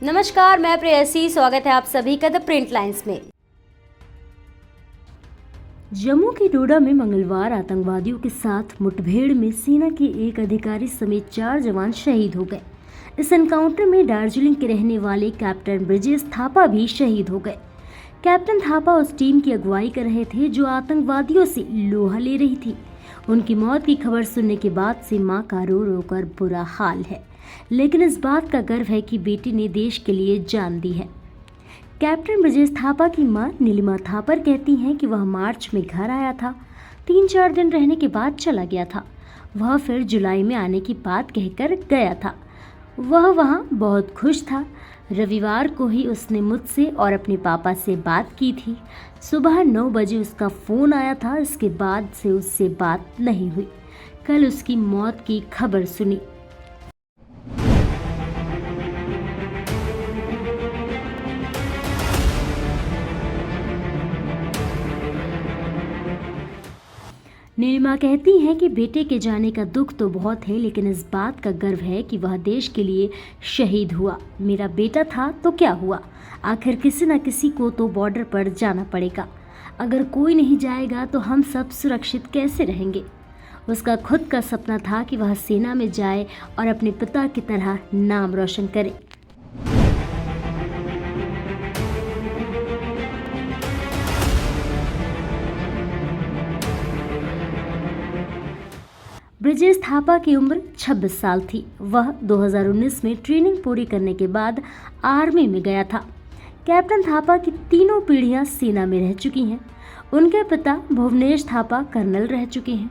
नमस्कार, मैं प्रेयसी। स्वागत है आप सभी का द प्रिंट लाइन्स में। जम्मू के डोडा में मंगलवार आतंकवादियों के साथ मुठभेड़ में सेना के एक अधिकारी समेत 4 जवान शहीद हो गए। इस एनकाउंटर में दार्जिलिंग के रहने वाले कैप्टन ब्रिजेश थापा भी शहीद हो गए। कैप्टन थापा उस टीम की अगुवाई कर रहे थे जो आतंकवादियों से लोहा ले रही थी। उनकी मौत की खबर सुनने के बाद से मां का रो रो कर बुरा हाल है, लेकिन इस बात का गर्व है कि बेटी ने देश के लिए जान दी है। कैप्टन ब्रिजेश थापा की मां नीलिमा थापर कहती हैं कि वह मार्च में घर आया था, 3-4 दिन रहने के बाद चला गया था। वह फिर जुलाई में आने की बात कहकर गया था। वह वहां बहुत खुश था। रविवार को ही उसने मुझसे और अपने पापा से बात की थी। सुबह 9 बजे उसका फ़ोन आया था। इसके बाद से उससे बात नहीं हुई। कल उसकी मौत की खबर सुनी। नीलिमा कहती हैं कि बेटे के जाने का दुख तो बहुत है, लेकिन इस बात का गर्व है कि वह देश के लिए शहीद हुआ। मेरा बेटा था तो क्या हुआ, आखिर किसी न किसी को तो बॉर्डर पर जाना पड़ेगा। अगर कोई नहीं जाएगा तो हम सब सुरक्षित कैसे रहेंगे। उसका खुद का सपना था कि वह सेना में जाए और अपने पिता की तरह नाम रोशन करे। ब्रिजेश थापा की उम्र 26 साल थी। वह 2019 में ट्रेनिंग पूरी करने के बाद आर्मी में गया था। कैप्टन थापा की तीनों पीढ़ियां सेना में रह चुकी हैं। उनके पिता भुवनेश थापा कर्नल रह चुके हैं।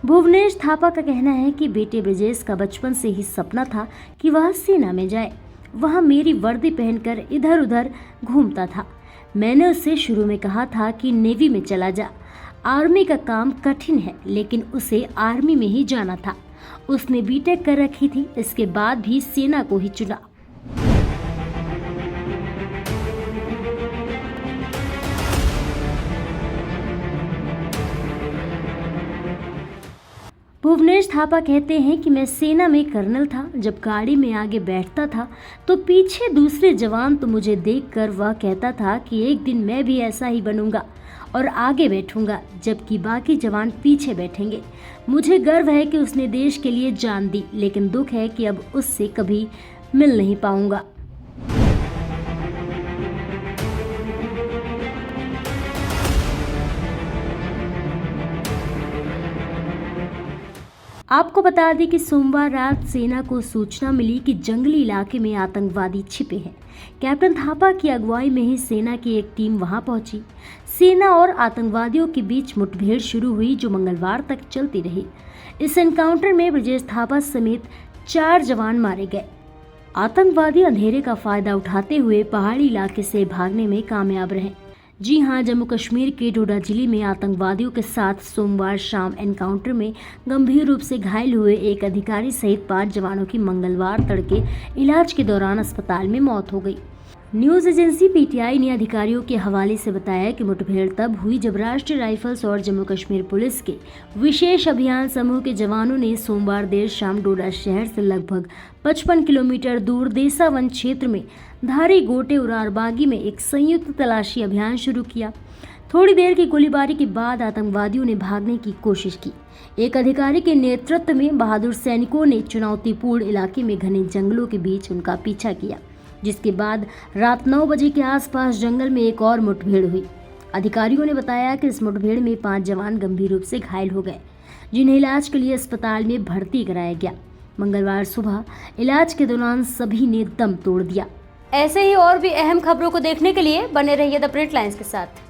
भुवनेश थापा का कहना है कि बेटे ब्रिजेश का बचपन से ही सपना था कि वह सेना में जाए। वह मेरी वर्दी पहनकर इधर उधर घूमता था। मैंने उससे शुरू में कहा था कि नेवी में चला जा। आर्मी का काम कठिन है, लेकिन उसे आर्मी में ही जाना था। उसने बीटेक कर रखी थी, इसके बाद भी सेना को ही चुना। भुवनेश थापा कहते हैं कि मैं सेना में कर्नल था। जब गाड़ी में आगे बैठता था तो पीछे दूसरे जवान तो मुझे देखकर वह कहता था कि एक दिन मैं भी ऐसा ही बनूंगा और आगे बैठूंगा, जबकि बाकी जवान पीछे बैठेंगे। मुझे गर्व है कि उसने देश के लिए जान दी, लेकिन दुख है कि अब उससे कभी मिल नहीं पाऊंगा। आपको बता दें कि सोमवार रात सेना को सूचना मिली कि जंगली इलाके में आतंकवादी छिपे हैं। कैप्टन थापा की अगुवाई में ही सेना की एक टीम वहां पहुंची। सेना और आतंकवादियों के बीच मुठभेड़ शुरू हुई, जो मंगलवार तक चलती रही। इस एनकाउंटर में ब्रिजेश थापा समेत 4 जवान मारे गए। आतंकवादी अंधेरे का फायदा उठाते हुए पहाड़ी इलाके से भागने में कामयाब रहे। जी हां, जम्मू कश्मीर के डोडा जिले में आतंकवादियों के साथ सोमवार शाम एनकाउंटर में गंभीर रूप से घायल हुए एक अधिकारी सहित 5 जवानों की मंगलवार तड़के इलाज के दौरान अस्पताल में मौत हो गई। न्यूज एजेंसी पीटीआई ने अधिकारियों के हवाले से बताया कि मुठभेड़ तब हुई जब राष्ट्रीय राइफल्स और जम्मू कश्मीर पुलिस के विशेष अभियान समूह के जवानों ने सोमवार देर शाम डोडा शहर से लगभग 55 किलोमीटर दूर देसावन क्षेत्र में धारी गोटे उरारबागी में एक संयुक्त तलाशी अभियान शुरू किया। थोड़ी देर की गोलीबारी के बाद आतंकवादियों ने भागने की कोशिश की। एक अधिकारी के नेतृत्व में बहादुर सैनिकों ने चुनौतीपूर्ण इलाके में घने जंगलों के बीच उनका पीछा किया, जिसके बाद रात 9 बजे के आसपास जंगल में एक और मुठभेड़ हुई। अधिकारियों ने बताया कि इस मुठभेड़ में 5 जवान गंभीर रूप से घायल हो गए, जिन्हें इलाज के लिए अस्पताल में भर्ती कराया गया। मंगलवार सुबह इलाज के दौरान सभी ने दम तोड़ दिया। ऐसे ही और भी अहम खबरों को देखने के लिए बने रहिए द प्रिंट लाइन्स के साथ।